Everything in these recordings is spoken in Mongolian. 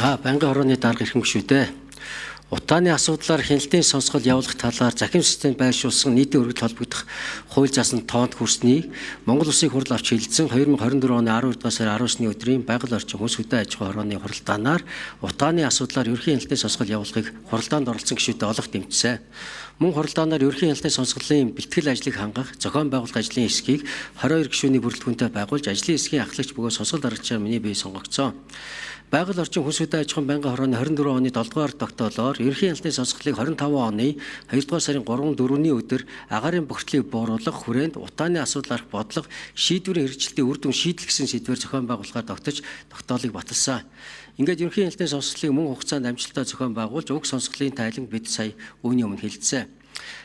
Байнгын хорооны дарга ирэх шүү дээ. Утааны асуудлаар хяналтын сонсгол явуулах талаар захим системд байршуулсан нийтийн өргөдөл холбогдох хууль заасан тоонд хүрснийг Монгол Улсын хурал авч хэлэлцэн 2024 оны 12 дугаар сарын 19-ны өдрийн байгаль орчин хүнс хөдөө аж ахуй хорооны хуралдаанаар утааны асуудлаар ерөнхий хяналтын сонсгол явуулахыг хуралдаанд оролцсон гишүүдэд олох дэмжсэн. Мөн хуралдаанаар ерөнхий хяналтын сонсголын бэлтгэл ажлыг хангах, зохион байгуулах ажлын эсхийг 22 гишүүний бүрэлдэхүүнтэй байгуулж ажлын эсхийн ахлагч бөгөөд сонсгол дарагчаар миний бие сонгогдсон. Байгаль орчин хүнс хөдөө аж ахуйн байнгын хорооны 24 оны 7 дугаар тогтоолоор ерөнхий хяналтын сонсголыг 25 оны 2 дугаар сарын 3-4-ний өдөр агаарын бохирдлыг бууруулах хүрээнд утааны асуудал арах бодлого шийдвэрийн хэрэгжилтийн үр дүн шийдэл гэсэн сэдвээр зохион байгуулахаар тогтож тогтоолыг баталсан. Ингээд ерөнхий хяналтын сонсголыг мөн хугацаанд амжилттай зохион байгуулж уг сонсголын тайланг бид сая үүний өмнө хэлсэн.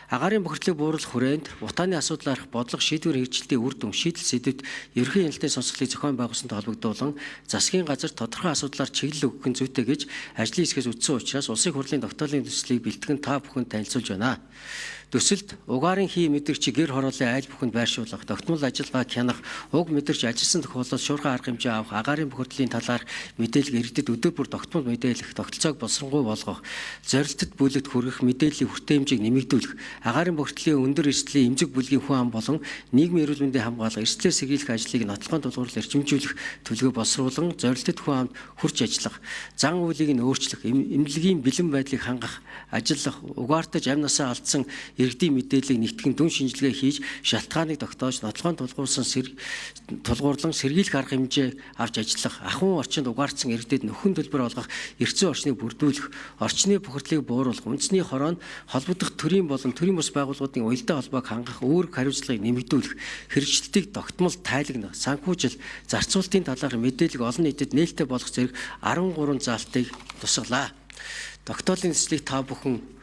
Агаарын бохирдлыг бууруулах хүрээнд утааны асуудал арах бодлого шийдвэр хэрэгжилтийн үр дүн шийдэл сэдвэд ерөнхий хяналтын сонсголыг зохион байгуулсантай холбогдуулан засгийн газар тодорхой асуудлаар чиглэл өгөх нь зүйтэй гэж ажлын хэсгээс үздсэн учраас улсын хурлын тогтоолын төслийг бэлтгэн та бүхэнд танилцуулж байна. Төсөлд угаарын хий мэдрэчи гэр хорооллын айл бүхэнд байршуулах, тогтмол ажиллагааг хянах, уг мэдэрч ажилласан тохиолдолд шуурхай арга хэмжээ авах, агаарын бохирдлын талаар мэдээлэл иргэдэд өдөр бүр тогтмол мэдээлэх, тогтолцоог боловсронгуй болгох, зорилтод бүлэгт хүргэх мэдээллийн хүртээ хэмжээг нэмэгдүүлэх, агаарын бохирдлын өндөр эрсдлийн эмзэг бүлгийн хүн ам болон нийгмийн эрүүл мэндийн хамгаалал, эрсдлээр сэргийлэх ажлыг нотлохын тулгуурлаар эрчимжүүлэх төлөвөө боловсруулан зорилтод хүн амд хүрч ажиллах, зан үйлийг нь өөрчлөх, эмнэлгийн бэлэн байдлыг хангах, ажиллах, угаартаж амь насаа алдсан иргэдийн мэдээллийг нэгтгэн дүн шинжилгээ хийж шалтгааныг тогтоож нотлохын тулгуурлан сэргийлэх арга хэмжээ авч ажиллах, ахуйн орчинд угаартсан иргэдэд нөхөн төлбөр олгох, эрдэм орчныг бүрдүүлэх, орчны бохирдлыг бууруулах, үндэсний хороонд холбогдох төрийн болон төрийн бус байгууллагуудын уялдаа холбоог хангах, үүрэг хариуцлагыг нэмэгдүүлэх, хэрэгжилтийг тогтмол тайлагнах, санхүүжил, зарцуулалтын талаар мэдээлэл олон нийтэд нээлттэй болох зэрэг 13 заалтыг тусгалаа. Тогтоолын төслийг та бүхэн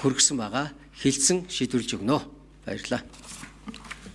хүргэсэн байгаа. Хэлсэн шийдвэрлэж өгнө. Баярлалаа.